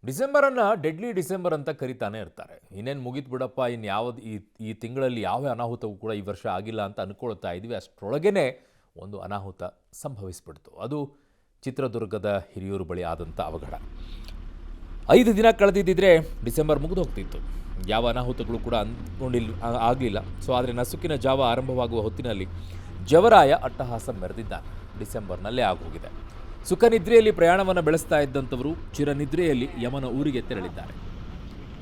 ಡಿಸೆಂಬರನ್ನು deadly December ಅಂತ ಕರಿತಾನೆ ಇರ್ತಾರೆ. ಇನ್ನೇನು ಮುಗಿತು ಬಿಡಪ್ಪ, ಇನ್ನು ಯಾವುದು ಈ ತಿಂಗಳಲ್ಲಿ ಯಾವ ಅನಾಹುತವೂ ಕೂಡ ಈ ವರ್ಷ ಆಗಿಲ್ಲ ಅಂತ ಅಂದ್ಕೊಳ್ತಾ ಇದ್ವಿ. ಅಷ್ಟರೊಳಗೇ ಒಂದು ಅನಾಹುತ ಸಂಭವಿಸಿಬಿಡ್ತು. ಅದು ಚಿತ್ರದುರ್ಗದ ಹಿರಿಯೂರು ಬಳಿ ಆದಂಥ ಅವಘಡ. 5 ದಿನ ಕಳೆದಿದ್ದರೆ ಡಿಸೆಂಬರ್ ಮುಗಿದು ಹೋಗ್ತಿತ್ತು. ಯಾವ ಅನಾಹುತಗಳು ಕೂಡ ಆಗಲಿಲ್ಲ. ಆದರೆ ನಸುಕಿನ ಜಾವ ಆರಂಭವಾಗುವ ಹೊತ್ತಿನಲ್ಲಿ ಜವರಾಯ ಅಟ್ಟಹಾಸ ಮೆರೆದಿದ್ದಾನೆ. ಡಿಸೆಂಬರ್ನಲ್ಲೇ ಆಗೋಗಿದೆ. ಸುಖನಿದ್ರೆಯಲ್ಲಿ ಪ್ರಯಾಣವನ್ನು ಬೆಳೆಸ್ತಾ ಇದ್ದಂಥವರು ಚಿರನಿದ್ರೆಯಲ್ಲಿ ಯಮನ ಊರಿಗೆ ತೆರಳಿದ್ದಾರೆ.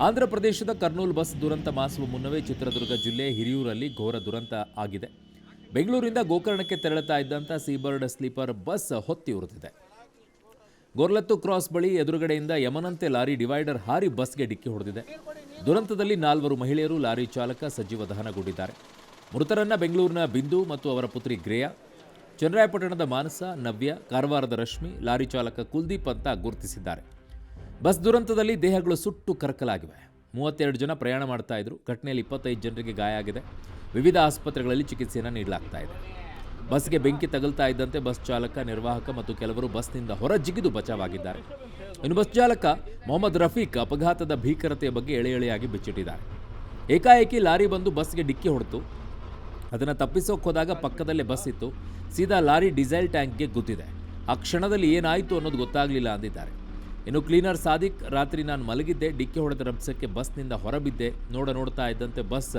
ಆಂಧ್ರ ಪ್ರದೇಶದ ಕರ್ನೂಲ್ ಬಸ್ ದುರಂತ ಮಾಸುವ ಮುನ್ನವೇ ಚಿತ್ರದುರ್ಗ ಜಿಲ್ಲೆ ಹಿರಿಯೂರಲ್ಲಿ ಘೋರ ದುರಂತ ಆಗಿದೆ. ಬೆಂಗಳೂರಿಂದ ಗೋಕರ್ಣಕ್ಕೆ ತೆರಳುತ್ತಾ ಇದ್ದಂಥ ಸೀಬರ್ಡ್ ಸ್ಲೀಪರ್ ಬಸ್ ಹೊತ್ತಿ ಉರಿದಿದೆ. ಗೊರ್ಲತ್ತು ಕ್ರಾಸ್ ಬಳಿ ಎದುರುಗಡೆಯಿಂದ ಯಮನಂತೆ ಲಾರಿ ಡಿವೈಡರ್ ಹಾರಿ ಬಸ್ಗೆ ಡಿಕ್ಕಿ ಹೊಡೆದಿದೆ. ದುರಂತದಲ್ಲಿ 4 ಮಹಿಳೆಯರು, ಲಾರಿ ಚಾಲಕ ಸಜೀವ ದಹನಗೊಂಡಿದ್ದಾರೆ. ಮೃತರನ್ನ ಬೆಂಗಳೂರಿನ ಬಿಂದು ಮತ್ತು ಅವರ ಪುತ್ರಿ ಗ್ರೇಯಾ, ಚನ್ನರಾಯಪಟ್ಟಣದ ಮಾನಸ, ನವ್ಯ, ಕಾರವಾರದ ರಶ್ಮಿ, ಲಾರಿ ಚಾಲಕ ಕುಲ್ದೀಪ್ ಅಂತ ಗುರುತಿಸಿದ್ದಾರೆ. ಬಸ್ ದುರಂತದಲ್ಲಿ ದೇಹಗಳು ಸುಟ್ಟು ಕರಕಲಾಗಿವೆ. 32 ಜನ ಪ್ರಯಾಣ ಮಾಡ್ತಾ ಇದ್ರು. ಘಟನೆಯಲ್ಲಿ 25 ಜನರಿಗೆ ಗಾಯ ಆಗಿದೆ. ವಿವಿಧ ಆಸ್ಪತ್ರೆಗಳಲ್ಲಿ ಚಿಕಿತ್ಸೆಯನ್ನು ನೀಡಲಾಗ್ತಾ ಇದೆ. ಬಸ್ಗೆ ಬೆಂಕಿ ತಗುಲ್ತಾ ಇದ್ದಂತೆ ಬಸ್ ಚಾಲಕ, ನಿರ್ವಾಹಕ ಮತ್ತು ಕೆಲವರು ಬಸ್ನಿಂದ ಹೊರ ಜಿಗಿದು ಬಚಾವಾಗಿದ್ದಾರೆ. ಇನ್ನು ಬಸ್ ಚಾಲಕ ಮೊಹಮ್ಮದ್ ರಫೀಕ್ ಅಪಘಾತದ ಭೀಕರತೆಯ ಬಗ್ಗೆ ಎಳೆಯಾಗಿ ಬಿಚ್ಚಿಟ್ಟಿದ್ದಾರೆ. ಏಕಾಏಕಿ ಲಾರಿ ಬಂದು ಬಸ್ಗೆ ಡಿಕ್ಕಿ ಹೊಡೆತು. ಅದನ್ನು ತಪ್ಪಿಸೋಕೆ ಹೋದಾಗ ಪಕ್ಕದಲ್ಲೇ ಬಸ್ ಇತ್ತು. ಸೀದಾ ಲಾರಿ ಡೀಸೆಲ್ ಟ್ಯಾಂಕ್ಗೆ ಗುದ್ದಿದೆ. ಆ ಕ್ಷಣದಲ್ಲಿ ಏನಾಯಿತು ಅನ್ನೋದು ಗೊತ್ತಾಗಲಿಲ್ಲ ಅಂದಿದ್ದಾರೆ. ಇನ್ನು ಕ್ಲೀನರ್ ಸಾದಿಕ್, ರಾತ್ರಿ ನಾನು ಮಲಗಿದ್ದೆ, ಡಿಕ್ಕಿ ಹೊಡೆದ ರಭಸಕ್ಕೆ ಬಸ್ನಿಂದ ಹೊರಬಿದ್ದೆ, ನೋಡ್ತಾ ಇದ್ದಂತೆ ಬಸ್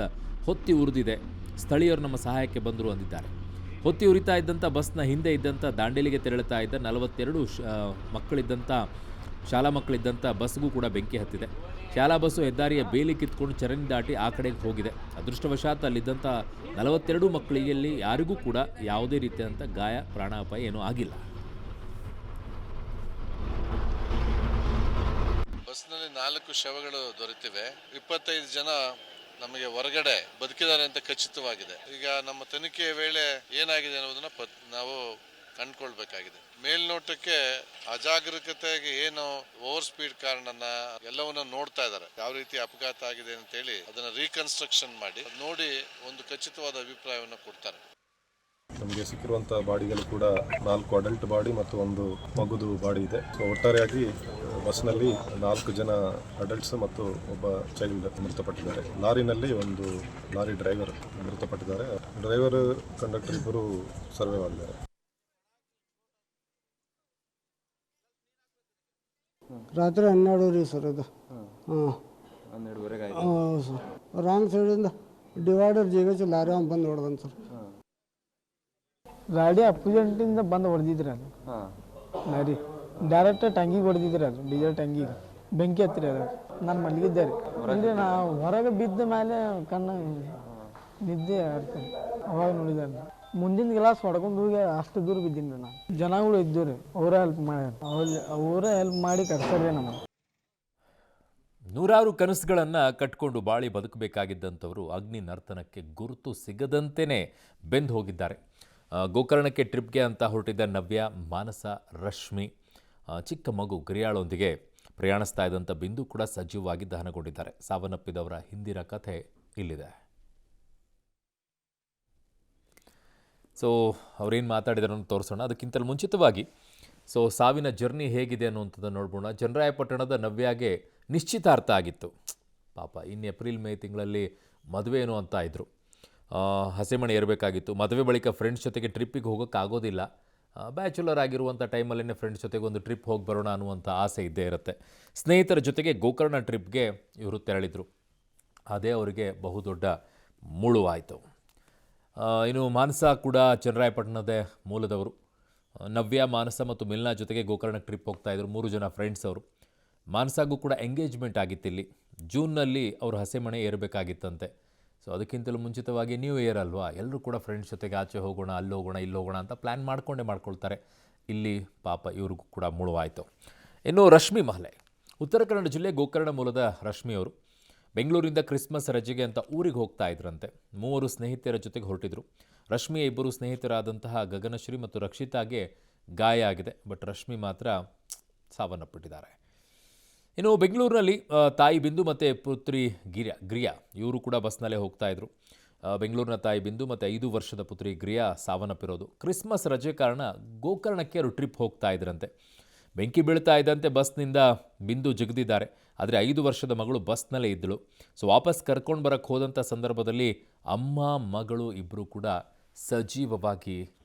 ಹೊತ್ತಿ ಉರಿದಿದೆ. ಸ್ಥಳೀಯರು ನಮ್ಮ ಸಹಾಯಕ್ಕೆ ಬಂದರು ಅಂದಿದ್ದಾರೆ. ಹೊತ್ತಿ ಉರಿತಾ ಇದ್ದಂಥ ಬಸ್ನ ಹಿಂದೆ ಇದ್ದಂಥ ದಾಂಡೇಲಿಗೆ ತೆರಳುತ್ತಾ ಇದ್ದ 42 ಮಕ್ಕಳಿದ್ದಂಥ ಶಾಲಾ ಮಕ್ಕಳಿದ್ದಂಥ ಬಸ್ಗೂ ಕೂಡ ಬೆಂಕಿ ಹತ್ತಿದೆ. ಶಾಲಾ ಬಸ್ಸು ಹೆದ್ದಾರಿಯ ಬೇಲಿ ಕಿತ್ಕೊಂಡು ಚರಂಡಿ ದಾಟಿ ಆ ಕಡೆಗೆ ಹೋಗಿದೆ. ಅದೃಷ್ಟವಶಾತ್ ಅಲ್ಲಿದ್ದಂಥ 42 ಮಕ್ಕಳಿಗೆಲ್ಲಿ ಯಾರಿಗೂ ಕೂಡ ಯಾವುದೇ ರೀತಿಯಾದಂಥ ಗಾಯ, ಪ್ರಾಣಾಪಾಯ ಏನೂ ಆಗಿಲ್ಲ. ಬಸ್ನಲ್ಲಿ 4 ಶವಗಳು ದೊರೆತಿವೆ. 25 ಜನ ನಮಗೆ ಹೊರಗಡೆ ಬದುಕಿದ್ದಾರೆ ಅಂತ ಖಚಿತವಾಗಿದೆ. ಈಗ ನಮ್ಮ ತನಿಖೆಯ ವೇಳೆ ಏನಾಗಿದೆ ಅನ್ನೋದನ್ನ ನಾವು ಕಂಡುಕೊಳ್ಬೇಕಾಗಿದೆ. ಮೇಲ್ನೋಟಕ್ಕೆ ಅಜಾಗರೂಕತೆಗೆ ಏನು ಓವರ್ ಸ್ಪೀಡ್ ಕಾರಣನ ಎಲ್ಲವನ್ನ ನೋಡ್ತಾ ಇದ್ದಾರೆ. ಯಾವ ರೀತಿ ಅಪಘಾತ ಆಗಿದೆ ಅಂತ ಹೇಳಿ ಅದನ್ನ ರೀಕನ್ಸ್ಟ್ರಕ್ಷನ್ ಮಾಡಿ ನೋಡಿ ಒಂದು ಖಚಿತವಾದ ಅಭಿಪ್ರಾಯವನ್ನು ಕೊಡ್ತಾರೆ. ನಮಗೆ ಸಿಕ್ಕಿರುವಂಥ ಬಾಡಿಗಳು ಕೂಡ 4 ಅಡಲ್ಟ್ ಬಾಡಿ ಮತ್ತು 1 ಮಗುದು ಬಾಡಿ ಇದೆ. ಸೊ ಒಟ್ಟಾರೆಯಾಗಿ ಬಸ್ನಲ್ಲಿ 4 ಜನ ಅಡಲ್ಟ್ಸ್ ಮತ್ತು ಒಬ್ಬ ಚೈಲ್ಡ್ ಮೃತಪಟ್ಟಿದ್ದಾರೆ. ಲಾರಿನಲ್ಲಿ 1 ಲಾರಿ ಡ್ರೈವರ್ ಮೃತಪಟ್ಟಿದ್ದಾರೆ. ಡ್ರೈವರ್, ಕಂಡಕ್ಟರ್ ಇಬ್ಬರು ಸರ್ವೈವ್ ಆಗಿದ್ದಾರೆ. ರಾತ್ರಿ 12 ಸರ್ ಅದು. ಸರ್ ರಾಂಗ್ ಸೈಡಿಂದ ಡಿವೈಡರ್ ಜಿಗಚ್ ಲಾರಿ ಅವ್ನು ಬಂದು ಹೊಡೆದನ್ ಸರ್. ಗಾಡಿ ಅಪೋಸಿಟಿಂದ ಬಂದು ಹೊಡೆದಿದ್ರಿ ಅದು. ಲಾರಿ ಡೈರೆಕ್ಟ್ ಟ್ಯಾಂಕಿಗೆ ಹೊಡೆದಿದ್ರಿ ಅದು, ಡೀಸೆಲ್ ಟ್ಯಾಂಕಿಗೆ ಬೆಂಕಿ ಹತ್ತಿರ ಅದು. ನಾನು ಮಲಗಿದ್ದೆ ರೀ. ಅಂದರೆ ನಾವು ಹೊರಗೆ ಬಿದ್ದ ಮೇಲೆ ಕಣ್ಣು ನಿದ್ದೆ ಆಡ್ತೀನಿ. ಅವಾಗ ನೋಡಿದಾರೆ ಮುಂದಿನ ಗ್ಲಾಸ್ ಹೊಡ್ಕೊಂಡು ಹೋಗಿ ಅಷ್ಟು ದೂರ ಬಿದ್ದೀನಿ ರೀ. ನಾನು ಜನಗಳು ಇದ್ದು ರೀ, ಅವರೇ ಹೆಲ್ಪ್ ಮಾಡ್ಯಾರ. ಅವರೇ ಹೆಲ್ಪ್ ಮಾಡಿ ಕಟ್ಸಾರ್ರಿ ನಮಗೆ. ನೂರಾರು ಕನಸುಗಳನ್ನು ಕಟ್ಕೊಂಡು ಬಾಳಿ ಬದುಕಬೇಕಾಗಿದ್ದಂಥವರು ಅಗ್ನಿ ನರ್ತನಕ್ಕೆ ಗುರುತು ಸಿಗದಂತೆಯೇ ಬೆಂದು ಹೋಗಿದ್ದಾರೆ. ಗೋಕರ್ಣಕ್ಕೆ ಟ್ರಿಪ್ಗೆ ಅಂತ ಹೊರಟಿದ್ದ ನವ್ಯ, ಮಾನಸ, ರಶ್ಮಿ, ಚಿಕ್ಕ ಮಗು ಗ್ರಿಯಾಳೊಂದಿಗೆ ಪ್ರಯಾಣಿಸ್ತಾ ಇದ್ದಂಥ ಬಿಂದು ಕೂಡ ಸಜೀವವಾಗಿ ದಹನಗೊಂಡಿದ್ದಾರೆ. ಸಾವನ್ನಪ್ಪಿದವರ ಹಿಂದಿನ ಕಥೆ ಇಲ್ಲಿದೆ. ಸೊ ಅವ್ರೇನು ಮಾತಾಡಿದಾರೆ ಅಂತ ತೋರಿಸೋಣ. ಅದಕ್ಕಿಂತಲೂ ಮುಂಚಿತವಾಗಿ ಸಾವಿನ ಜರ್ನಿ ಹೇಗಿದೆ ಅನ್ನುವಂಥದ್ದನ್ನು ನೋಡ್ಬೋಣ. ಚನ್ನರಾಯಪಟ್ಟಣದ ನವ್ಯಾಗೆ ನಿಶ್ಚಿತಾರ್ಥ ಆಗಿತ್ತು. ಪಾಪ ಇನ್ನು ಏಪ್ರಿಲ್ ಮೇ ತಿಂಗಳಲ್ಲಿ ಮದುವೆ ಏನು ಅಂತ ಇದ್ದರು. ಹಸೆಮಣೆ ಇರಬೇಕಾಗಿತ್ತು. ಮದುವೆ ಬಳಿಕ ಫ್ರೆಂಡ್ಸ್ ಜೊತೆಗೆ ಟ್ರಿಪ್ಪಿಗೆ ಹೋಗೋಕ್ಕಾಗೋದಿಲ್ಲ. ಬ್ಯಾಚುಲರ್ ಆಗಿರುವಂಥ ಟೈಮಲ್ಲೇ ಫ್ರೆಂಡ್ಸ್ ಜೊತೆಗೆ ಒಂದು ಟ್ರಿಪ್ ಹೋಗಿ ಬರೋಣ ಅನ್ನುವಂಥ ಆಸೆ ಇದ್ದೇ ಇರುತ್ತೆ. ಸ್ನೇಹಿತರ ಜೊತೆಗೆ ಗೋಕರ್ಣ ಟ್ರಿಪ್ಗೆ ಇವರು ತೆರಳಿದರು. ಅದೇ ಅವರಿಗೆ ಬಹುದೊಡ್ಡ ಮುಳುವಾಯಿತು. ಇನ್ನು ಮಾನಸ ಕೂಡ ಚನ್ನರಾಯಪಟ್ಟಣದ ಮೂಲದವರು. ನವ್ಯ, ಮಾನಸ ಮತ್ತು ಮಿಲ್ನಾ ಜೊತೆಗೆ ಗೋಕರ್ಣಕ್ಕೆ ಟ್ರಿಪ್ ಹೋಗ್ತಾಯಿದ್ರು. 3 ಜನ ಫ್ರೆಂಡ್ಸ್ ಅವರು. ಮಾನಸಾಗೂ ಕೂಡ ಎಂಗೇಜ್ಮೆಂಟ್ ಆಗಿತ್ತಿಲ್ಲಿ. ಜೂನ್ನಲ್ಲಿ ಅವರು ಹಸೆಮಣೆ ಏರಬೇಕಾಗಿತ್ತಂತೆ. ಸೊ ಅದಕ್ಕಿಂತಲೂ ಮುಂಚಿತವಾಗಿ ನ್ಯೂ ಇಯರ್ ಅಲ್ವಾ, ಎಲ್ಲರೂ ಕೂಡ ಫ್ರೆಂಡ್ಸ್ ಜೊತೆಗೆ ಆಚೆ ಹೋಗೋಣ, ಅಲ್ಲಿ ಹೋಗೋಣ, ಇಲ್ಲಿ ಹೋಗೋಣ ಅಂತ ಪ್ಲ್ಯಾನ್ ಮಾಡ್ಕೊಳ್ತಾರೆ. ಇಲ್ಲಿ ಪಾಪ ಇವ್ರಿಗೂ ಕೂಡ ಮುಳುವಾಯಿತು. ಇನ್ನು ರಶ್ಮಿ ಮಹಲೆ, ಉತ್ತರ ಕನ್ನಡ ಜಿಲ್ಲೆ ಗೋಕರ್ಣ ಮೂಲದ ರಶ್ಮಿ ಅವರು ಬೆಂಗಳೂರಿಂದ ಕ್ರಿಸ್ಮಸ್ ರಜೆಗೆ ಅಂತ ಊರಿಗೆ ಹೋಗ್ತಾ ಇದ್ರಂತೆ. 3 ಸ್ನೇಹಿತರ ಜೊತೆಗೆ ಹೊರಟಿದ್ರು. ರಶ್ಮಿಯ 2 ಸ್ನೇಹಿತರಾದಂತಹ ಗಗನಶ್ರೀ ಮತ್ತು ರಕ್ಷಿತಾಗೆ ಗಾಯ ಆಗಿದೆ. ಬಟ್ ರಶ್ಮಿ ಮಾತ್ರ ಸಾವನ್ನಪ್ಪಿಟ್ಟಿದ್ದಾರೆ. ಇನ್ನು ಬೆಂಗಳೂರಿನಲ್ಲಿ ತಾಯಿ ಬಿಂದು ಮತ್ತು ಪುತ್ರಿ ಗ್ರಿಯಾ ಇವರು ಕೂಡ ಬಸ್ನಲ್ಲೇ ಹೋಗ್ತಾಯಿದ್ರು. ಬೆಂಗಳೂರಿನ ತಾಯಿ ಬಿಂದು ಮತ್ತು 5 ವರ್ಷದ ಪುತ್ರಿ ಗ್ರಿಯಾ ಸಾವನ್ನಪ್ಪಿರೋದು. ಕ್ರಿಸ್ಮಸ್ ರಜೆ ಕಾರಣ ಗೋಕರ್ಣಕ್ಕೆ ಅವರು ಟ್ರಿಪ್ ಹೋಗ್ತಾ ಇದ್ರಂತೆ. ಬೆಂಕಿ ಬೀಳ್ತಾ ಇದ್ದಂತೆ ಬಸ್ನಿಂದ ಬಿಂದು ಜಿಗಿದಿದ್ದಾರೆ. ಆದರೆ 5 ವರ್ಷದ ಮಗಳು ಬಸ್ನಲ್ಲೇ ಇದ್ದಳು. ಸೊ ವಾಪಸ್ ಕರ್ಕೊಂಡು ಬರೋಕ್ಕೆ ಹೋದಂಥ ಸಂದರ್ಭದಲ್ಲಿ ಅಮ್ಮ ಮಗಳು ಇಬ್ಬರು ಕೂಡ ಸಜೀವವಾಗಿ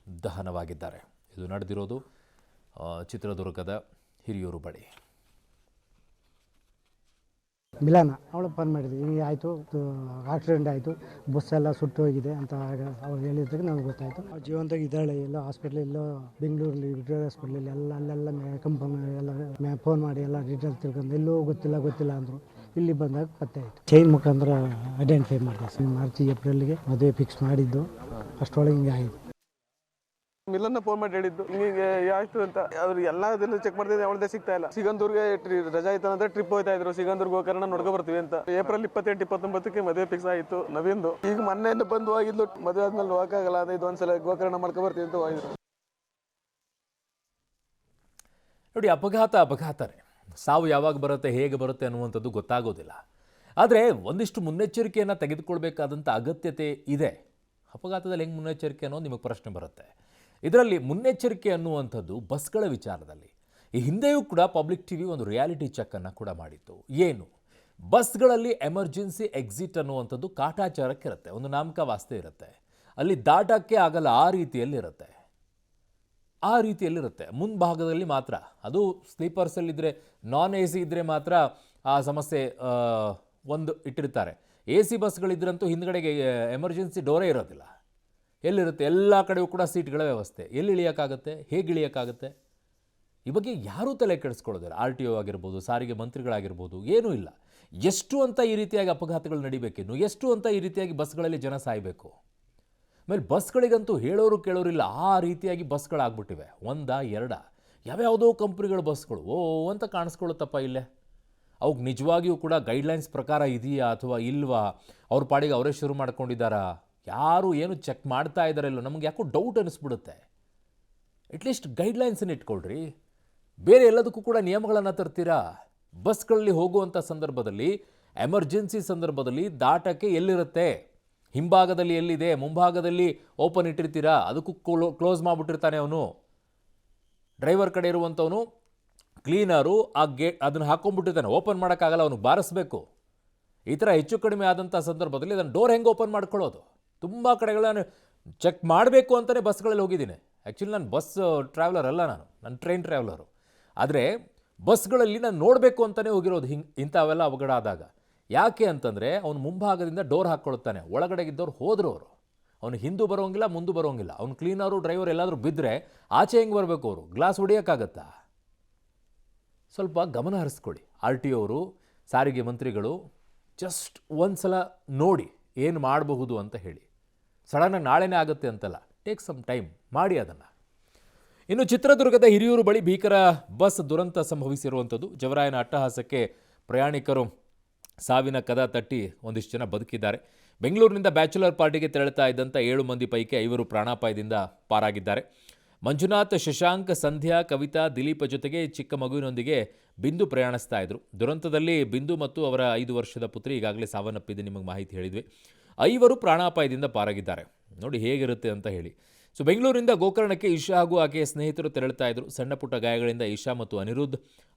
ದಹನವಾಗಿದ್ದಾರೆ. ಇದು ನಡೆದಿರೋದು ಚಿತ್ರದುರ್ಗದ ಹಿರಿಯೂರು ಬಳಿ. ಮಿಲಾನ ಅವಳು ಫೋನ್ ಮಾಡಿದ್ವಿ, ಹಿಂಗೆ ಆಯಿತು, ಆಕ್ಸಿಡೆಂಟ್ ಆಯಿತು, ಬಸ್ ಎಲ್ಲ ಸುಟ್ಟು ಹೋಗಿದೆ ಅಂತ ಅವ್ರು ಹೇಳಿದ್ದಕ್ಕೆ ನಮ್ಗೆ ಗೊತ್ತಾಯಿತು. ಅವ್ರು ಜೀವಂತಾಗಿ ಇದ್ದಾಳೆ, ಎಲ್ಲೋ ಹಾಸ್ಪಿಟ್ಲ್, ಎಲ್ಲೋ ಬೆಂಗಳೂರಲ್ಲಿ ವಿಕ್ಟೋರಿಯಾ ಹಾಸ್ಪಿಟ್ಲಲ್ಲಿ ಅಲ್ಲೆಲ್ಲ ಕಂಪನಿ ಎಲ್ಲ ಫೋನ್ ಮಾಡಿ ಎಲ್ಲ ಡೀಟೇಲ್ಸ್ ತಿಳ್ಕೊಂಡು ಎಲ್ಲೂ ಗೊತ್ತಿಲ್ಲ ಅಂದರು. ಇಲ್ಲಿ ಬಂದಾಗ ಪತ್ತೆ ಆಯಿತು. ಚೈನ್ ಮುಖಾಂತರ ಐಡೆಂಟಿಫೈ ಮಾಡಿದೆ. ಮಾರ್ಚ್ ಏಪ್ರಿಲ್ಗೆ ಮದುವೆ ಫಿಕ್ಸ್ ಮಾಡಿದ್ದು, ಅಷ್ಟರೊಳಗೆ ಹಿಂಗೆ ಆಯಿತು. ಮಿಲನ್ನ ಫೋನ್ ಮಾಡಿ ಹೇಳಿದ್ದು ಹಿಂಗೆ ಯಾಯ್ತು ಅಂತ. ಅವ್ರು ಎಲ್ಲದನ್ನು ಚೆಕ್ ಮಾಡ್ತಿದ್ದೆ, ಅವಳದೇ ಸಿಗ್ತಾ ಇಲ್ಲ. ಸಿಗಂದೂರ್ಗೆ ರಜಾ ಆಯ್ತು ಅಂದ್ರೆ ಟ್ರಿಪ್ ಹೋಗ್ತಾ ಇದ್ರು. ಸಿಗಂದೂರ್ಗೆ ಹೋಗೋಣ ನೋಡ್ಕೊ ಬರ್ತೀವಿ ಅಂತ. ಏಪ್ರಿಲ್ 28, 29ಕ್ಕೆ ಮದುವೆ ಫಿಕ್ಸ್ ಆಯಿತು ನವೀನ್ದು. ಈಗ ಮೊನ್ನೆಯಿಂದ ಬಂದು ಹೋಗಿದ್ಲು, ಮದುವೆ ಆದ್ಮೇಲೆ ಹೋಗಕ್ಕಾಗಲ್ಲ, ಅದು ಇದೊಂದ್ಸಲ ಗೋಕರ್ಣ ಮಾಡ್ಕೊ ಬರ್ತೀವಿ ಅಂತ ಹೋಗಿದ್ರು. ನೋಡಿ, ಅಪಘಾತನೇ. ಸಾವು ಯಾವಾಗ ಬರುತ್ತೆ, ಹೇಗೆ ಬರುತ್ತೆ ಅನ್ನುವಂಥದ್ದು ಗೊತ್ತಾಗೋದಿಲ್ಲ. ಆದರೆ ಒಂದಿಷ್ಟು ಮುನ್ನೆಚ್ಚರಿಕೆಯನ್ನು ತೆಗೆದುಕೊಳ್ಬೇಕಾದಂಥ ಅಗತ್ಯತೆ ಇದೆ. ಅಪಘಾತದಲ್ಲಿ ಹೆಂಗೆ ಮುನ್ನೆಚ್ಚರಿಕೆ ಅನ್ನೋದು ನಿಮಗೆ ಪ್ರಶ್ನೆ ಬರುತ್ತೆ. ಇದರಲ್ಲಿ ಮುನ್ನೆಚ್ಚರಿಕೆ ಅನ್ನುವಂಥದ್ದು ಬಸ್ಗಳ ವಿಚಾರದಲ್ಲಿ ಈ ಹಿಂದೆಯೂ ಕೂಡ ಪಬ್ಲಿಕ್ ಟಿವಿ ಒಂದು ರಿಯಾಲಿಟಿ ಚೆಕ್ಕನ್ನು ಕೂಡ ಮಾಡಿತ್ತು. ಏನು, ಬಸ್ಗಳಲ್ಲಿ ಎಮರ್ಜೆನ್ಸಿ ಎಕ್ಸಿಟ್ ಅನ್ನುವಂಥದ್ದು ಕಾಟಾಚಾರಕ್ಕಿರುತ್ತೆ, ಒಂದು ನಾಮಕವಾಸ್ತೆ ಇರುತ್ತೆ. ಅಲ್ಲಿ ದಾಟಕ್ಕೆ ಆಗಲ್ಲ, ಆ ರೀತಿಯಲ್ಲಿರುತ್ತೆ. ಮುಂಭಾಗದಲ್ಲಿ ಮಾತ್ರ, ಅದು ಸ್ಲೀಪರ್ಸಲ್ಲಿದ್ದರೆ, ನಾನ್ ಎ ಸಿ ಇದ್ದರೆ ಮಾತ್ರ ಆ ಸಮಸ್ಯೆ ಒಂದು ಇಟ್ಟಿರ್ತಾರೆ. ಎ ಸಿ ಬಸ್ಗಳಿದ್ರಂತೂ ಹಿಂದ್ಗಡೆಗೆ ಎಮರ್ಜೆನ್ಸಿ ಡೋರೇ ಇರೋದಿಲ್ಲ. ಎಲ್ಲಿರುತ್ತೆ? ಎಲ್ಲ ಕಡೆಯೂ ಕೂಡ ಸೀಟ್ಗಳ ವ್ಯವಸ್ಥೆ. ಎಲ್ಲಿ ಇಳಿಯೋಕ್ಕಾಗುತ್ತೆ, ಹೇಗೆ ಇಳಿಯೋಕ್ಕಾಗುತ್ತೆ? ಈ ಬಗ್ಗೆ ಯಾರೂ ತಲೆ ಕೆಡಿಸ್ಕೊಳ್ಳೋದಿಲ್ಲ. RTO ಆಗಿರ್ಬೋದು, ಸಾರಿಗೆ ಮಂತ್ರಿಗಳಾಗಿರ್ಬೋದು, ಏನೂ ಇಲ್ಲ. ಎಷ್ಟು ಅಂತ ಈ ರೀತಿಯಾಗಿ ಅಪಘಾತಗಳು ನಡಿಬೇಕಿನ್ನು, ಎಷ್ಟು ಅಂತ ಈ ರೀತಿಯಾಗಿ ಬಸ್ಗಳಲ್ಲಿ ಜನ ಸಾಯಬೇಕು? ಆಮೇಲೆ ಬಸ್ಗಳಿಗಂತೂ ಹೇಳೋರು ಕೇಳೋರಿಲ್ಲ, ಆ ರೀತಿಯಾಗಿ ಬಸ್ಗಳಾಗ್ಬಿಟ್ಟಿವೆ. 1, 2 ಯಾವ್ಯಾವುದೋ ಕಂಪ್ನಿಗಳ ಬಸ್ಗಳು ಅಂತ ಕಾಣಿಸ್ಕೊಳ್ಳುತ್ತಪ್ಪ ಇಲ್ಲೇ. ಅವ್ಗೆ ನಿಜವಾಗಿಯೂ ಕೂಡ ಗೈಡ್ಲೈನ್ಸ್ ಪ್ರಕಾರ ಇದೆಯಾ ಅಥವಾ ಇಲ್ವಾ, ಅವ್ರ ಪಾಡಿಗೆ ಅವರೇ ಶುರು ಮಾಡ್ಕೊಂಡಿದ್ದಾರಾ, ಯಾರು ಏನು ಚೆಕ್ ಮಾಡ್ತಾ ಇದ್ದಾರೋ ಇಲ್ಲೋ, ನಮಗೆ ಯಾಕೋ ಡೌಟ್ ಅನಿಸ್ಬಿಡುತ್ತೆ. ಅಟ್ಲೀಸ್ಟ್ ಗೈಡ್ಲೈನ್ಸನ್ನು ಇಟ್ಕೊಳ್ರಿ. ಬೇರೆ ಎಲ್ಲದಕ್ಕೂ ಕೂಡ ನಿಯಮಗಳನ್ನು ತರ್ತೀರಾ? ಬಸ್ಗಳಲ್ಲಿ ಹೋಗುವಂಥ ಸಂದರ್ಭದಲ್ಲಿ, ಎಮರ್ಜೆನ್ಸಿ ಸಂದರ್ಭದಲ್ಲಿ ದಾಟಕ್ಕೆ ಎಲ್ಲಿರುತ್ತೆ, ಹಿಂಭಾಗದಲ್ಲಿ ಎಲ್ಲಿದೆ, ಮುಂಭಾಗದಲ್ಲಿ ಓಪನ್ ಇಟ್ಟಿರ್ತೀರಾ? ಅದಕ್ಕೂ ಕ್ಲೋಸ್ ಮಾಡಿಬಿಟ್ಟಿರ್ತಾನೆ ಅವನು. ಡ್ರೈವರ್ ಕಡೆ ಇರುವಂಥವನು ಕ್ಲೀನರು ಆ ಗೇಟ್ ಅದನ್ನು ಹಾಕ್ಕೊಂಡ್ಬಿಟ್ಟಿರ್ತಾನೆ, ಓಪನ್ ಮಾಡೋಕ್ಕಾಗಲ್ಲ, ಅವನು ಬಾರಿಸ್ಬೇಕು. ಈ ಥರ ಹೆಚ್ಚು ಕಡಿಮೆ ಆದಂಥ ಸಂದರ್ಭದಲ್ಲಿ ಅದನ್ನು ಡೋರ್ ಹೆಂಗೆ ಓಪನ್ ಮಾಡ್ಕೊಳ್ಳೋದು? ತುಂಬ ಕಡೆಗಳನ್ನು ಚೆಕ್ ಮಾಡಬೇಕು ಅಂತಲೇ ಬಸ್ಗಳಲ್ಲಿ ಹೋಗಿದ್ದೀನಿ. ಆ್ಯಕ್ಚುಲಿ ನಾನು ಬಸ್ ಟ್ರಾವೆಲರ್ ಅಲ್ಲ, ನಾನು ಟ್ರೈನ್ ಟ್ರಾವೆಲರು. ಆದರೆ ಬಸ್ಗಳಲ್ಲಿ ನಾನು ನೋಡಬೇಕು ಅಂತಲೇ ಹೋಗಿರೋದು ಇಂಥವೆಲ್ಲ ಅವಘಡ ಆದಾಗ. ಯಾಕೆ ಅಂತಂದರೆ ಅವನು ಮುಂಭಾಗದಿಂದ ಡೋರ್ ಹಾಕ್ಕೊಳ್ತಾನೆ, ಒಳಗಡೆಗಿದ್ದವ್ರು ಹೋದ್ರು ಅವರು. ಅವನು ಹಿಂದೂ ಬರೋಂಗಿಲ್ಲ, ಮುಂದೆ ಬರೋಂಗಿಲ್ಲ. ಅವ್ನು ಕ್ಲೀನರು, ಡ್ರೈವರ್ ಎಲ್ಲಾದರೂ ಬಿದ್ದರೆ ಆಚೆ ಹೆಂಗೆ ಬರಬೇಕು? ಅವರು ಗ್ಲಾಸ್ ಹೊಡಿಯೋಕ್ಕಾಗತ್ತಾ? ಸ್ವಲ್ಪ ಗಮನ ಹರಿಸ್ಕೊಳ್ಳಿ. RTO ಅವರು, ಸಾರಿಗೆ ಮಂತ್ರಿಗಳು, ಜಸ್ಟ್ ಒಂದು ಸಲ ನೋಡಿ ಏನು ಮಾಡಬಹುದು ಅಂತ ಹೇಳಿ. ಸಡನ್ನಾಗಿ ನಾಳೆನೇ ಆಗುತ್ತೆ ಅಂತಲ್ಲ, ಟೇಕ್ ಸಮ್ ಟೈಮ್ ಮಾಡಿ ಅದನ್ನು. ಇನ್ನು ಚಿತ್ರದುರ್ಗದ ಹಿರಿಯೂರು ಬಳಿ ಭೀಕರ ಬಸ್ ದುರಂತ ಸಂಭವಿಸಿರುವಂಥದ್ದು. ಜವರಾಯನ ಅಟ್ಟಹಾಸಕ್ಕೆ ಪ್ರಯಾಣಿಕರು ಸಾವಿನ ಕದ ತಟ್ಟಿ ಒಂದಿಷ್ಟು ಜನ ಬದುಕಿದ್ದಾರೆ. ಬೆಂಗಳೂರಿನಿಂದ ಬ್ಯಾಚುಲರ್ ಪಾರ್ಟಿಗೆ ತೆರಳುತ್ತಾ ಇದ್ದಂಥ 7 ಮಂದಿ ಪೈಕಿ 5 ಪ್ರಾಣಾಪಾಯದಿಂದ ಪಾರಾಗಿದ್ದಾರೆ. ಮಂಜುನಾಥ್, ಶಶಾಂಕ್, ಸಂಧ್ಯಾ, ಕವಿತಾ, ದಿಲೀಪ್ ಜೊತೆಗೆ ಚಿಕ್ಕ ಮಗುವಿನೊಂದಿಗೆ ಬಿಂದು ಪ್ರಯಾಣಿಸ್ತಾ ಇದ್ರು. ದುರಂತದಲ್ಲಿ ಬಿಂದು ಮತ್ತು ಅವರ 5 ವರ್ಷದ ಪುತ್ರಿ ಈಗಾಗಲೇ ಸಾವನ್ನಪ್ಪಿದೆ, ನಿಮಗೆ ಮಾಹಿತಿ ಹೇಳಿದ್ವಿ. 5 ಪ್ರಾಣಾಪಾಯದಿಂದ ಪಾರಾಗಿದ್ದಾರೆ. ನೋಡಿ ಹೇಗಿರುತ್ತೆ ಅಂತ ಹೇಳಿ. ಸೊ ಬೆಂಗಳೂರಿನಿಂದ ಗೋಕರ್ಣಕ್ಕೆ ಈಶಾ ಹಾಗೂ ಆಕೆಯ ಸ್ನೇಹಿತರು ತೆರಳುತ್ತಾ ಇದ್ರು. ಸಣ್ಣ ಪುಟ್ಟ ಗಾಯಗಳಿಂದ ಈಶಾ ಮತ್ತು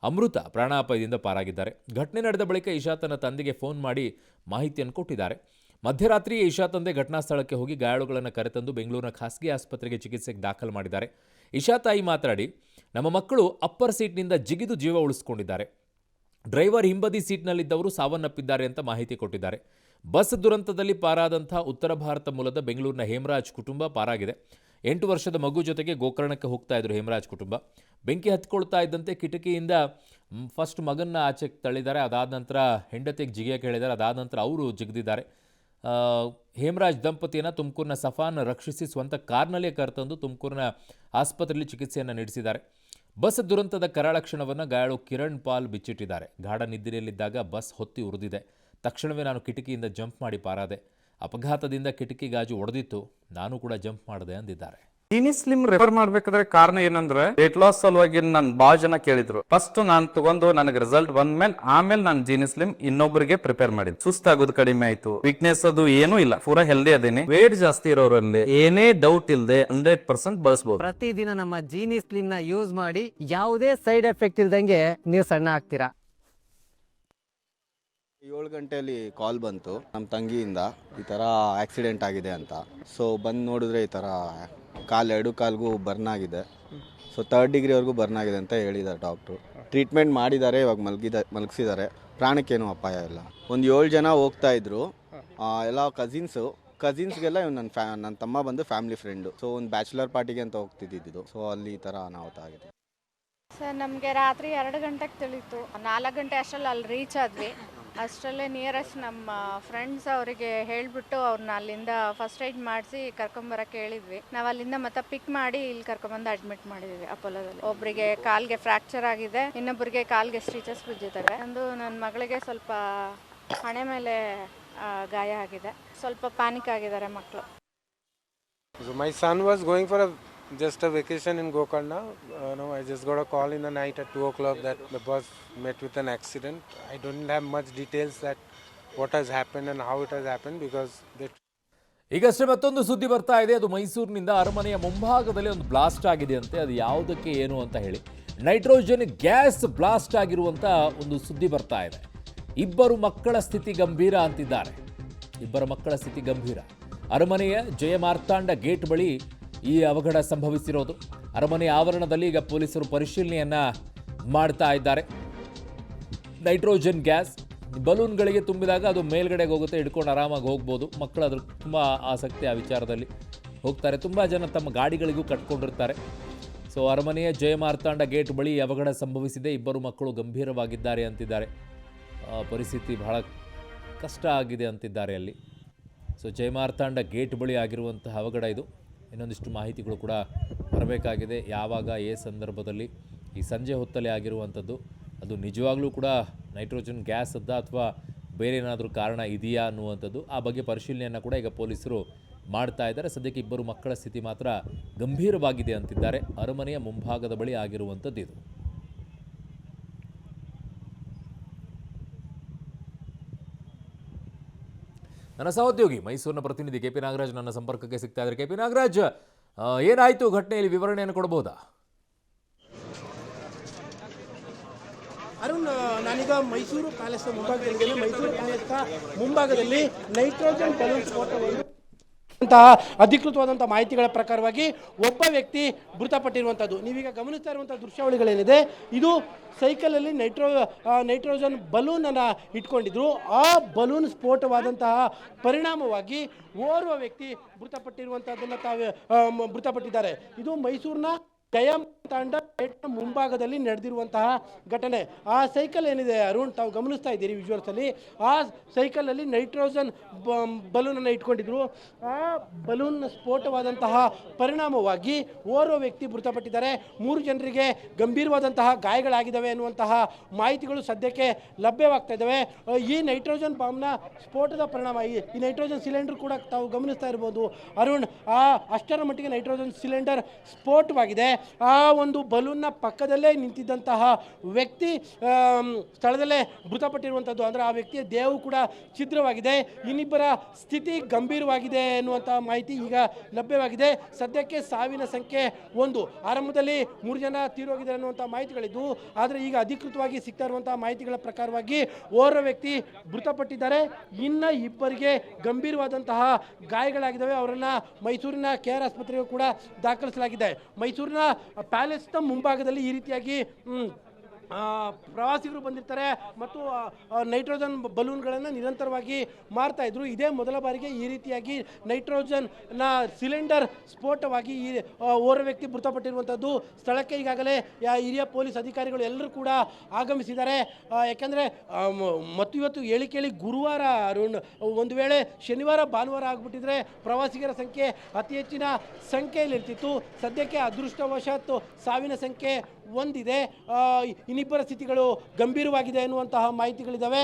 ಅಮೃತ ಪ್ರಾಣಾಪಾಯದಿಂದ ಪಾರಾಗಿದ್ದಾರೆ. ಘಟನೆ ನಡೆದ ಬಳಿಕ ಈಶಾ ತನ್ನ ತಂದೆಗೆ ಫೋನ್ ಮಾಡಿ ಮಾಹಿತಿಯನ್ನು ಕೊಟ್ಟಿದ್ದಾರೆ. ಮಧ್ಯರಾತ್ರಿ ಈಶಾ ತಂದೆ ಘಟನಾ ಸ್ಥಳಕ್ಕೆ ಹೋಗಿ ಗಾಯಾಳುಗಳನ್ನು ಕರೆತಂದು ಬೆಂಗಳೂರಿನ ಖಾಸಗಿ ಆಸ್ಪತ್ರೆಗೆ ಚಿಕಿತ್ಸೆಗೆ ದಾಖಲು ಮಾಡಿದ್ದಾರೆ. ಈಶಾ ತಾಯಿ ಮಾತನಾಡಿ, ನಮ್ಮ ಮಕ್ಕಳು ಅಪ್ಪರ್ ಸೀಟ್ನಿಂದ ಜಿಗಿದು ಜೀವ ಉಳಿಸಿಕೊಂಡಿದ್ದಾರೆ. ಡ್ರೈವರ್ ಹಿಂಬದಿ ಸೀಟ್ನಲ್ಲಿದ್ದವರು ಸಾವನ್ನಪ್ಪಿದ್ದಾರೆ ಅಂತ ಮಾಹಿತಿ ಕೊಟ್ಟಿದ್ದಾರೆ. ಬಸ್ ದುರಂತದಲ್ಲಿ ಪಾರಾದಂಥ ಉತ್ತರ ಭಾರತ ಮೂಲದ ಬೆಂಗಳೂರಿನ ಹೇಮರಾಜ್ ಕುಟುಂಬ ಪಾರಾಗಿದೆ. 8 ವರ್ಷದ ಮಗು ಜೊತೆಗೆ ಗೋಕರ್ಣಕ್ಕೆ ಹೋಗ್ತಾ ಇದ್ರು ಹೇಮರಾಜ್ ಕುಟುಂಬ. ಬೆಂಕಿ ಹತ್ಕೊಳ್ತಾ ಇದ್ದಂತೆ ಕಿಟಕಿಯಿಂದ ಫಸ್ಟ್ ಮಗನ್ನ ಆಚೆಗೆ ತಳ್ಳಿದ್ದಾರೆ. ಅದಾದ ನಂತರ ಹೆಂಡತಿಗೆ ಜಿಗಿಯಕ್ಕೆ ಹೇಳಿದ್ದಾರೆ. ಅದಾದ ನಂತರ ಅವರು ಜಿಗಿದಿದ್ದಾರೆ. ಹೇಮರಾಜ್ ದಂಪತಿಯನ್ನು ತುಮಕೂರಿನ ಸಫಾನ್ ರಕ್ಷಿಸಿ ಸ್ವಂತ ಕಾರ್ನಲ್ಲೇ ಕರೆತಂದು ತುಮಕೂರಿನ ಆಸ್ಪತ್ರೆಯಲ್ಲಿ ಚಿಕಿತ್ಸೆಯನ್ನು ನಡೆಸಿದ್ದಾರೆ. ಬಸ್ ದುರಂತದ ಕರಾಳ ಕ್ಷಣವನ್ನು ಗಾಯಾಳು ಕಿರಣ್ ಪಾಲ್ ಬಿಚ್ಚಿಟ್ಟಿದ್ದಾರೆ. ಗಾಢ ನಿದ್ರೆಯಲ್ಲಿದ್ದಾಗ ಬಸ್ ಹೊತ್ತಿ ಉರಿದಿದೆ. ತಕ್ಷಣವೇ ನಾನು ಕಿಟಕಿಯಿಂದ ಜಂಪ್ ಮಾಡಿ ಪಾರಾದೆ. ಅಪಘಾತದಿಂದ ಕಿಟಕಿ ಗಾಜು ಒಡೆದಿತ್ತು, ನಾನು ಕೂಡ ಜಂಪ್ ಮಾಡಿದೆ ಅಂದಿದ್ದಾರೆ. ಜೀನಿ ಸ್ಲಿಮ್ ರೆಫರ್ ಮಾಡ್ಬೇಕಾದ್ರೆ ಕಾರಣ ಏನಂದ್ರೆ ವೇಟ್ ಲಾಸ್ ಸಲುವಾಗಿ ನನ್ ಬಾಳ ಜನ ಕೇಳಿದ್ರು. ಫಸ್ಟ್ ನಾನ್ ತಗೊಂಡು ನನಗೆ ರಿಸಲ್ಟ್ ಬಂದ್ಮೇಲೆ ಆಮೇಲೆ ನಾನು ಜೀನಿ ಸ್ಲಿಮ್ ಇನ್ನೊಬ್ಬರಿಗೆ ಪ್ರಿಪೇರ್ ಮಾಡಿದ್. ಸುಸ್ತಾಗೋದು ಕಡಿಮೆ ಆಯ್ತು, ವೀಕ್ನೆಸ್ ಅದು ಏನೂ ಇಲ್ಲ, ಪೂರಾ ಹೆಲ್ದಿ ಅದೇನೆ. ವೇಟ್ ಜಾಸ್ತಿ ಇರೋರಲ್ಲಿ ಏನೇ ಡೌಟ್ ಇಲ್ಲದೆ 100% ಬಳಸಬಹುದು. ಪ್ರತಿದಿನ ನಮ್ಮ ಜೀನಿ ಸ್ಲಿಮ್ ನ ಯೂಸ್ ಮಾಡಿ ಯಾವುದೇ ಸೈಡ್ ಎಫೆಕ್ಟ್ ಇಲ್ದಂಗೆ ನೀವು ಸಣ್ಣ ಆಗ್ತೀರಾ. 7 ಗಂಟೆಯಲ್ಲಿ ಕಾಲ್ ಬಂತು ನಮ್ಮ ತಂಗಿಯಿಂದ, ಈ ಥರ ಆಕ್ಸಿಡೆಂಟ್ ಆಗಿದೆ ಅಂತ. ಸೊ ಬಂದು ನೋಡಿದ್ರೆ ಈ ಥರ ಎರಡು ಕಾಲ್ಗೂ ಬರ್ನ್ ಆಗಿದೆ. ಸೊ 3rd ಡಿಗ್ರಿವರೆಗೂ ಬರ್ನ್ ಆಗಿದೆ ಅಂತ ಹೇಳಿದ್ದಾರೆ ಡಾಕ್ಟ್ರು. ಟ್ರೀಟ್ಮೆಂಟ್ ಮಾಡಿದ್ದಾರೆ, ಇವಾಗ ಮಲಗಿಸಿದ್ದಾರೆ. ಪ್ರಾಣಕ್ಕೇನು ಅಪಾಯ ಇಲ್ಲ. ಒಂದು 7 ಜನ ಹೋಗ್ತಾ ಇದ್ರು, ಎಲ್ಲ ಕಸಿನ್ಸ್ಗೆಲ್ಲ ನನ್ನ ತಮ್ಮ ಬಂದು ಫ್ಯಾಮಿಲಿ ಫ್ರೆಂಡು. ಸೊ ಒಂದು ಬ್ಯಾಚುಲರ್ ಪಾರ್ಟಿಗೆ ಅಂತ ಹೋಗ್ತಿದ್ದಿದ್ದು. ಸೊ ಅಲ್ಲಿ ಈ ಥರ ಅನಾಹುತ ಆಗಿದೆ. ಸರ್ ನಮಗೆ ರಾತ್ರಿ 2 ಗಂಟೆಗೆ ತಿಳಿತು. 4 ಗಂಟೆ ಅಷ್ಟರಲ್ಲಿ ಅಲ್ಲಿ ರೀಚ್ ಆದ್ವಿ. ಅಷ್ಟರಲ್ಲೇ ನಿಯರೆಸ್ಟ್ ನಮ್ಮ ಫ್ರೆಂಡ್ಸ್ ಅವರಿಗೆ ಹೇಳಿಬಿಟ್ಟು ಅವ್ರನ್ನ ಅಲ್ಲಿಂದ ಫಸ್ಟ್ ಏಡ್ ಮಾಡಿಸಿ ಕರ್ಕೊಂಬರಕ್ಕೆ ಹೇಳಿದ್ವಿ. ನಾವು ಅಲ್ಲಿಂದ ಮತ್ತೆ ಪಿಕ್ ಮಾಡಿ ಇಲ್ಲಿ ಕರ್ಕೊಂಬಂದು ಅಡ್ಮಿಟ್ ಮಾಡಿದ್ವಿ ಅಪೋಲೋದಲ್ಲಿ. ಒಬ್ಬರಿಗೆ ಕಾಲ್ಗೆ ಫ್ರ್ಯಾಕ್ಚರ್ ಆಗಿದೆ, ಇನ್ನೊಬ್ಬರಿಗೆ ಕಾಲ್ಗೆ ಸ್ಟಿಚಸ್ ಬಿದ್ದಿದ್ದಾವೆ. ನನ್ನ ಮಗಳಿಗೆ ಸ್ವಲ್ಪ ಹಣೆ ಮೇಲೆ ಗಾಯ ಆಗಿದೆ, ಸ್ವಲ್ಪ ಪ್ಯಾನಿಕ್ ಆಗಿದ್ದಾರೆ ಮಕ್ಕಳು. My son was going for just a vacation in Gokarna. I just got a call in the night at 2 o'clock that the bus met with an accident. I don't have much details that what has happened and how it has happened because ಈಗಷ್ಟೇ ಮತ್ತೊಂದು ಸುದ್ದಿ ಬರ್ತಾ ಇದೆ. ಅದು ಮೈಸೂರಿನಿಂದ ಅರಮನೆಯ ಮುಂಭಾಗದಲ್ಲಿ ಒಂದು ಬ್ಲಾಸ್ಟ್ ಆಗಿದೆ ಅಂತೆ. ಅದು ಯಾವುದಕ್ಕೆ ಏನು ಅಂತ ಹೇಳಿ ನೈಟ್ರೋಜನ್ ಗ್ಯಾಸ್ ಬ್ಲಾಸ್ಟ್ ಆಗಿರುವಂಥ ಒಂದು ಸುದ್ದಿ ಬರ್ತಾ ಇದೆ. 2 ಮಕ್ಕಳ ಸ್ಥಿತಿ ಗಂಭೀರ ಅಂತಿದ್ದಾರೆ. 2 ಮಕ್ಕಳ ಸ್ಥಿತಿ ಗಂಭೀರ. ಅರಮನೆಯ ಜಯಮಾರ್ತಾಂಡ ಗೇಟ್ ಬಳಿ ಈ ಅವಘಡ ಸಂಭವಿಸಿರೋದು. ಅರಮನೆ ಆವರಣದಲ್ಲಿ ಈಗ ಪೊಲೀಸರು ಪರಿಶೀಲನೆಯನ್ನ ಮಾಡ್ತಾ ಇದ್ದಾರೆ. ನೈಟ್ರೋಜನ್ ಗ್ಯಾಸ್ ಬಲೂನ್ಗಳಿಗೆ ತುಂಬಿದಾಗ ಅದು ಮೇಲ್ಗಡೆಗೆ ಹೋಗುತ್ತೆ, ಹಿಡ್ಕೊಂಡು ಆರಾಮಾಗಿ ಹೋಗ್ಬೋದು. ಮಕ್ಕಳು ಅದ್ರ ತುಂಬ ಆಸಕ್ತಿ ಆ ವಿಚಾರದಲ್ಲಿ ಹೋಗ್ತಾರೆ. ತುಂಬ ಜನ ತಮ್ಮ ಗಾಡಿಗಳಿಗೂ ಕಟ್ಕೊಂಡಿರ್ತಾರೆ. ಸೊ ಅರಮನೆಯ ಜಯಮಾರ್ತಾಂಡ ಗೇಟ್ ಬಳಿ ಅವಘಡ ಸಂಭವಿಸಿದೆ. 2 ಮಕ್ಕಳು ಗಂಭೀರವಾಗಿದ್ದಾರೆ ಅಂತಿದ್ದಾರೆ. ಪರಿಸ್ಥಿತಿ ಬಹಳ ಕಷ್ಟ ಆಗಿದೆ ಅಂತಿದ್ದಾರೆ ಅಲ್ಲಿ. ಸೊ ಜಯಮಾರ್ತಾಂಡ ಗೇಟ್ ಬಳಿ ಆಗಿರುವಂತಹ ಅವಘಡ ಇದು. ಇನ್ನೊಂದಿಷ್ಟು ಮಾಹಿತಿಗಳು ಕೂಡ ಬರಬೇಕಾಗಿದೆ. ಯಾವಾಗ ಸಂದರ್ಭದಲ್ಲಿ ಈ ಸಂಜೆ ಹೊತ್ತಲ್ಲಿ ಆಗಿರುವಂಥದ್ದು, ಅದು ನಿಜವಾಗ್ಲೂ ಕೂಡ ನೈಟ್ರೋಜನ್ ಗ್ಯಾಸ್ ಅದ್ದ ಅಥವಾ ಬೇರೆ ಏನಾದರೂ ಕಾರಣ ಇದೆಯಾ ಅನ್ನುವಂಥದ್ದು, ಆ ಬಗ್ಗೆ ಪರಿಶೀಲನೆಯನ್ನು ಕೂಡ ಈಗ ಪೊಲೀಸರು ಮಾಡ್ತಾ ಇದ್ದಾರೆ. ಸದ್ಯಕ್ಕೆ 2 ಮಕ್ಕಳ ಸ್ಥಿತಿ ಮಾತ್ರ ಗಂಭೀರವಾಗಿದೆ ಅಂತಿದ್ದಾರೆ. ಅರಮನೆಯ ಮುಂಭಾಗದ ಬಳಿ ಆಗಿರುವಂಥದ್ದು ಇದು. ನನ್ನ ಸಹೋದ್ಯೋಗಿ ಮೈಸೂರಿನ ಪ್ರತಿನಿಧಿ KP ನಾಗರಾಜ್ ನನ್ನ ಸಂಪರ್ಕಕ್ಕೆ ಸಿಗ್ತಾ ಇದ್ದಾರೆ. KP ನಾಗರಾಜ್, ಏನಾಯಿತು ಘಟನೆಯಲ್ಲಿ ವಿವರಣೆಯನ್ನು ಕೊಡಬಹುದಾ? ಅರುಣ್, ನಾನೀಗ ಮೈಸೂರು ಪ್ಯಾಲೇಸ್ ಮುಂಭಾಗದಲ್ಲಿ ಮೈಸೂರು ಪ್ಯಾಲೇಸ್ ಮುಂಭಾಗದಲ್ಲಿ ನೈಟ್ರೋಜನ್ ಬಲೂನ್ ಸ್ಫೋಟವನ್ನು ಅಧಿಕೃತವಾದಂಥ ಮಾಹಿತಿಗಳ ಪ್ರಕಾರವಾಗಿ ಒಬ್ಬ ವ್ಯಕ್ತಿ ಮೃತಪಟ್ಟಿರುವಂಥದ್ದು ನೀವೀಗ ಗಮನಿಸ್ತಾ ಇರುವಂಥ ದೃಶ್ಯಾವಳಿಗಳೇನಿದೆ, ಇದು ಸೈಕಲಲ್ಲಿ ನೈಟ್ರೋಜನ್ ಬಲೂನನ್ನು ಇಟ್ಕೊಂಡಿದ್ರು. ಆ ಬಲೂನ್ ಸ್ಫೋಟವಾದಂತಹ ಪರಿಣಾಮವಾಗಿ ಓರ್ವ ವ್ಯಕ್ತಿ ಮೃತಪಟ್ಟಿದ್ದಾರೆ. ಇದು ಮೈಸೂರಿನ ಜಯಮಾರ್ತಾಂಡ ಗೇಟ್ನ ಮುಂಭಾಗದಲ್ಲಿ ನಡೆದಿರುವಂತಹ ಘಟನೆ. ಆ ಸೈಕಲ್ ಏನಿದೆ ಅರುಣ್, ತಾವು ಗಮನಿಸ್ತಾ ಇದ್ದೀರಿ ವಿಜುವಲ್ಸಲ್ಲಿ, ಆ ಸೈಕಲಲ್ಲಿ ನೈಟ್ರೋಜನ್ ಬಲೂನನ್ನು ಇಟ್ಕೊಂಡಿದ್ರು. ಆ ಬಲೂನ್ ಸ್ಫೋಟವಾದಂತಹ ಪರಿಣಾಮವಾಗಿ ಓರ್ವ ವ್ಯಕ್ತಿ ಮೃತಪಟ್ಟಿದ್ದಾರೆ. 3 ಜನರಿಗೆ ಗಂಭೀರವಾದಂತಹ ಗಾಯಗಳಾಗಿದ್ದಾವೆ ಅನ್ನುವಂತಹ ಮಾಹಿತಿಗಳು ಸದ್ಯಕ್ಕೆ ಲಭ್ಯವಾಗ್ತಾ ಇದ್ದಾವೆ. ಈ ನೈಟ್ರೋಜನ್ ಬಾಂಬ್ನ ಸ್ಫೋಟದ ಪರಿಣಾಮ, ಈ ನೈಟ್ರೋಜನ್ ಸಿಲಿಂಡರ್ ಕೂಡ ತಾವು ಗಮನಿಸ್ತಾ ಇರ್ಬೋದು ಅರುಣ್, ಅಷ್ಟರ ಮಟ್ಟಿಗೆ ನೈಟ್ರೋಜನ್ ಸಿಲಿಂಡರ್ ಸ್ಫೋಟವಾಗಿದೆ. ಆ ಒಂದು ಬಲೂನ್ನ ಪಕ್ಕದಲ್ಲೇ ನಿಂತಿದ್ದಂತಹ ವ್ಯಕ್ತಿ ಸ್ಥಳದಲ್ಲೇ ಮೃತಪಟ್ಟಿರುವಂಥದ್ದು. ಅಂದರೆ ಆ ವ್ಯಕ್ತಿಯ ದೇಹವು ಕೂಡ ಛಿದ್ರವಾಗಿದೆ. ಇನ್ನಿಬ್ಬರ ಸ್ಥಿತಿ ಗಂಭೀರವಾಗಿದೆ ಎನ್ನುವಂತಹ ಮಾಹಿತಿ ಈಗ ಲಭ್ಯವಾಗಿದೆ. ಸದ್ಯಕ್ಕೆ ಸಾವಿನ ಸಂಖ್ಯೆ 1. ಆರಂಭದಲ್ಲಿ 3 ಜನ ತೀರೋಗಿದ್ದಾರೆ ಅನ್ನುವಂಥ ಮಾಹಿತಿಗಳಿದ್ದು, ಆದರೆ ಈಗ ಅಧಿಕೃತವಾಗಿ ಸಿಗ್ತಾ ಇರುವಂತಹ ಮಾಹಿತಿಗಳ ಪ್ರಕಾರವಾಗಿ ಓರ್ವ ವ್ಯಕ್ತಿ ಮೃತಪಟ್ಟಿದ್ದಾರೆ. ಇನ್ನು 2 ಗಂಭೀರವಾದಂತಹ ಗಾಯಗಳಾಗಿದ್ದಾವೆ. ಅವರನ್ನ ಮೈಸೂರಿನ KR ಆಸ್ಪತ್ರೆಗೂ ಕೂಡ ದಾಖಲಿಸಲಾಗಿದೆ. ಮೈಸೂರಿನ ಪ್ಯಾಲೇಸ್ನ ಮುಂಭಾಗದಲ್ಲಿ ಈ ರೀತಿಯಾಗಿ ಪ್ರವಾಸಿಗರು ಬಂದಿರ್ತಾರೆ ಮತ್ತು ನೈಟ್ರೋಜನ್ ಬಲೂನ್ಗಳನ್ನು ನಿರಂತರವಾಗಿ ಮಾರ್ತಾ ಇದ್ರು. ಇದೇ ಮೊದಲ ಬಾರಿಗೆ ಈ ರೀತಿಯಾಗಿ ನೈಟ್ರೋಜನ್ನ ಸಿಲಿಂಡರ್ ಸ್ಫೋಟವಾಗಿ ಈ ಓರ್ವ ವ್ಯಕ್ತಿ ಮೃತಪಟ್ಟಿರುವಂಥದ್ದು. ಸ್ಥಳಕ್ಕೆ ಈಗಾಗಲೇ ಹಿರಿಯ ಪೊಲೀಸ್ ಅಧಿಕಾರಿಗಳು ಎಲ್ಲರೂ ಕೂಡ ಆಗಮಿಸಿದ್ದಾರೆ. ಯಾಕೆಂದರೆ ಮತ್ತು ಇವತ್ತು ಕೇಳಿ ಗುರುವಾರ ಅರುಣ್, ಒಂದು ವೇಳೆ ಶನಿವಾರ ಭಾನುವಾರ ಆಗಿಬಿಟ್ಟಿದ್ರೆ ಪ್ರವಾಸಿಗರ ಸಂಖ್ಯೆ ಅತಿ ಹೆಚ್ಚಿನ ಸಂಖ್ಯೆಯಲ್ಲಿರ್ತಿತ್ತು. ಸದ್ಯಕ್ಕೆ ಅದೃಷ್ಟವಶಾತ್ ಸಾವಿನ ಸಂಖ್ಯೆ 1 ಇದೆ. ಇನ್ನಿಬ್ಬರ ಸ್ಥಿತಿಗಳು ಗಂಭೀರವಾಗಿದೆ ಎನ್ನುವಂತಹ ಮಾಹಿತಿಗಳಿದ್ದಾವೆ.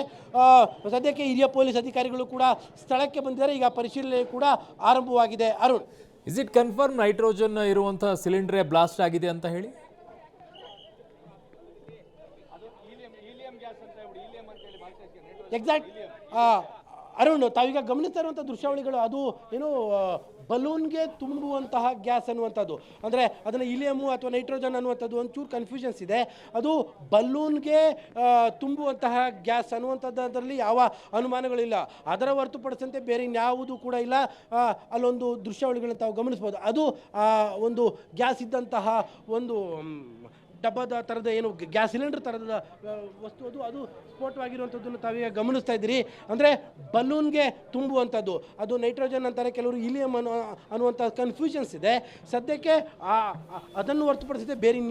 ಸದ್ಯಕ್ಕೆ ಹಿರಿಯ ಪೊಲೀಸ್ ಅಧಿಕಾರಿಗಳು ಕೂಡ ಸ್ಥಳಕ್ಕೆ ಬಂದಿದ್ದಾರೆ. ಈಗ ಪರಿಶೀಲನೆ ಕೂಡ ಆರಂಭವಾಗಿದೆ Arun. Is it confirm nitrogen ಇರುವಂಥ ಸಿಲಿಂಡ್ರೇ ಬ್ಲಾಸ್ಟ್ ಆಗಿದೆ ಅಂತ ಹೇಳಿ? ಎಕ್ಸಾಕ್ಟ್ ಅರುಣ್, ತಾವೀಗ ಗಮನಿಸ್ತಾ ಇರುವಂಥ ದೃಶ್ಯಾವಳಿಗಳು ಅದು ಏನು ಬಲೂನ್ಗೆ ತುಂಬುವಂತಹ ಗ್ಯಾಸ್ ಅನ್ನುವಂಥದ್ದು, ಅಂದರೆ ಅದನ್ನು ಹೀಲಿಯಮ್ಮು ಅಥವಾ ನೈಟ್ರೋಜನ್ ಅನ್ನುವಂಥದ್ದು ಒಂಚೂರು ಕನ್ಫ್ಯೂಷನ್ಸ್ ಇದೆ. ಅದು ಬಲೂನ್ಗೆ ತುಂಬುವಂತಹ ಗ್ಯಾಸ್ ಅನ್ನುವಂಥದ್ದರಲ್ಲಿ ಯಾವ ಅನುಮಾನಗಳಿಲ್ಲ. ಅದರ ಹೊರತುಪಡಿಸಂತೆ ಬೇರೆ ಇನ್ಯಾವುದೂ ಕೂಡ ಇಲ್ಲ. ಅಲ್ಲೊಂದು ದೃಶ್ಯಾವಳಿಗಳನ್ನ ತಾವು ಗಮನಿಸ್ಬೋದು. ಅದು ಒಂದು ಗ್ಯಾಸ್ ಇದ್ದಂತಹ ಒಂದು ಡಬ್ಬದ ಥರದ ಏನು ಗ್ಯಾಸ್ ಸಿಲಿಂಡರ್ ಥರದ ವಸ್ತು ಅದು ಸ್ಫೋಟವಾಗಿರುವಂಥದ್ದನ್ನು ತಾವೀಗ ಗಮನಿಸ್ತಾ ಇದ್ದೀರಿ. ಅಂದರೆ ಬಲೂನ್ಗೆ ತುಂಬುವಂಥದ್ದು ಅದು ನೈಟ್ರೋಜನ್ ಅಂತಾರೆ, ಕೆಲವರು ಹೀಲಿಯಂ ಅನ್ನುವಂಥ ಕನ್ಫ್ಯೂಷನ್ಸ್ ಇದೆ. ಸದ್ಯಕ್ಕೆ ಅದನ್ನು ಹೊರತುಪಡಿಸಿದೆ ಬೇರೆ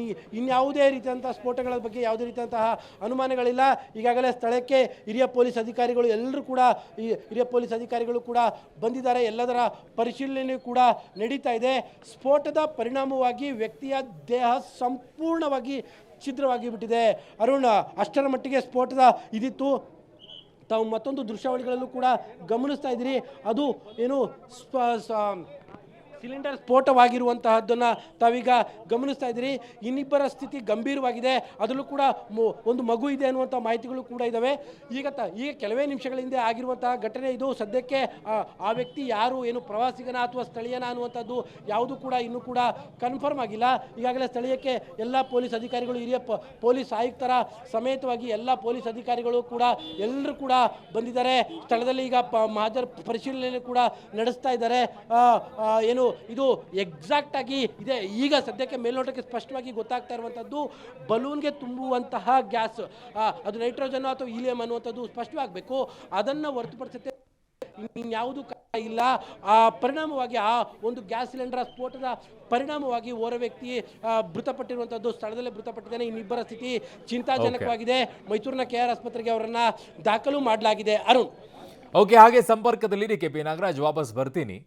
ಇನ್ಯಾವುದೇ ರೀತಿಯಂಥ ಸ್ಫೋಟಗಳ ಬಗ್ಗೆ ಯಾವುದೇ ರೀತಿಯಂತಹ ಅನುಮಾನಗಳಿಲ್ಲ. ಈಗಾಗಲೇ ಸ್ಥಳಕ್ಕೆ ಹಿರಿಯ ಪೊಲೀಸ್ ಅಧಿಕಾರಿಗಳು ಕೂಡ ಬಂದಿದ್ದಾರೆ. ಎಲ್ಲದರ ಪರಿಶೀಲನೆ ಕೂಡ ನಡೀತಾ ಇದೆ. ಸ್ಫೋಟದ ಪರಿಣಾಮವಾಗಿ ವ್ಯಕ್ತಿಯ ದೇಹ ಸಂಪೂರ್ಣವಾಗಿ ಛಿದ್ರವಾಗಿ ಬಿಟ್ಟಿದೆ. ಅರುಣ್, ಅಷ್ಟರ ಮಟ್ಟಿಗೆ ಸ್ಫೋಟದ ಇದಿತ್ತು. ತಾವು ಮತ್ತೊಂದು ದೃಶ್ಯಾವಳಿಗಳಲ್ಲೂ ಕೂಡ ಗಮನಿಸ್ತಾ ಇದ್ದೀರಿ. ಅದು ಏನು ಸಿಲಿಂಡರ್ ಸ್ಫೋಟವಾಗಿರುವಂತಹದ್ದನ್ನು ತಾವೀಗ ಗಮನಿಸ್ತಾ ಇದ್ದೀರಿ. ಇನ್ನಿಬ್ಬರ ಸ್ಥಿತಿ ಗಂಭೀರವಾಗಿದೆ. ಅದರಲ್ಲೂ ಕೂಡ ಒಂದು ಮಗು ಇದೆ ಅನ್ನುವಂಥ ಮಾಹಿತಿಗಳು ಕೂಡ ಇದ್ದಾವೆ. ಈಗ ಕೆಲವೇ ನಿಮಿಷಗಳ ಹಿಂದೆ ಆಗಿರುವಂತಹ ಘಟನೆ ಇದು. ಸದ್ಯಕ್ಕೆ ಆ ವ್ಯಕ್ತಿ ಯಾರು, ಏನು ಪ್ರವಾಸಿಗನ ಅಥವಾ ಸ್ಥಳೀಯನ ಅನ್ನುವಂಥದ್ದು ಯಾವುದು ಕೂಡ ಇನ್ನೂ ಕೂಡ ಕನ್ಫರ್ಮ್ ಆಗಿಲ್ಲ. ಈಗಾಗಲೇ ಸ್ಥಳೀಯಕ್ಕೆ ಎಲ್ಲ ಪೊಲೀಸ್ ಅಧಿಕಾರಿಗಳು, ಹಿರಿಯ ಪೊಲೀಸ್ ಆಯುಕ್ತರ ಸಮೇತವಾಗಿ ಎಲ್ಲ ಪೊಲೀಸ್ ಅಧಿಕಾರಿಗಳು ಕೂಡ ಎಲ್ಲರೂ ಕೂಡ ಬಂದಿದ್ದಾರೆ. ಸ್ಥಳದಲ್ಲಿ ಈಗ ಮಹಾಜರ್ ಪರಿಶೀಲನೆ ಕೂಡ ನಡೆಸ್ತಾ ಇದ್ದಾರೆ. ಏನು ಇದು ಎಕ್ಸಾಕ್ಟ್ ಆಗಿ ಇದೆ. ಈಗ ಸದ್ಯಕ್ಕೆ ಮೇಲ್ನೋಟಕ್ಕೆ ಸ್ಪಷ್ಟವಾಗಿ ಗೊತ್ತಾಗ್ತಾ ಇರುವಂಥದ್ದು ಬಲೂನ್ಗೆ ತುಂಬುವಂತಹ ಗ್ಯಾಸ್ ಅದು ನೈಟ್ರೋಜನ್ ಅಥವಾ ಹೀಲಿಯಂ ಅನ್ನುವಂಥದ್ದು ಸ್ಪಷ್ಟವಾಗಬೇಕು. ಅದನ್ನು ಹೊರತುಪಡಿಸುತ್ತೆ ಇನ್ಯಾವುದೂ ಇಲ್ಲ. ಪರಿಣಾಮವಾಗಿ ಆ ಒಂದು ಗ್ಯಾಸ್ ಸಿಲಿಂಡರ್ ಸ್ಫೋಟದ ಪರಿಣಾಮವಾಗಿ ಓರ್ವ ವ್ಯಕ್ತಿ ಮೃತಪಟ್ಟಿರುವಂಥದ್ದು, ಸ್ಥಳದಲ್ಲೇ ಮೃತಪಟ್ಟಿದ್ದಾನೆ. ಇನ್ನಿಬ್ಬರ ಸ್ಥಿತಿ ಚಿಂತಾಜನಕವಾಗಿದೆ. ಮೈಸೂರಿನ KR ಆಸ್ಪತ್ರೆಗೆ ಅವರನ್ನು ದಾಖಲು ಮಾಡಲಾಗಿದೆ. ಅರುಣ್, ಓಕೆ, ಹಾಗೆ ಸಂಪರ್ಕದಲ್ಲಿ KP ನಾಗರಾಜ್ ವಾಪಸ್ ಬರ್ತೀನಿ.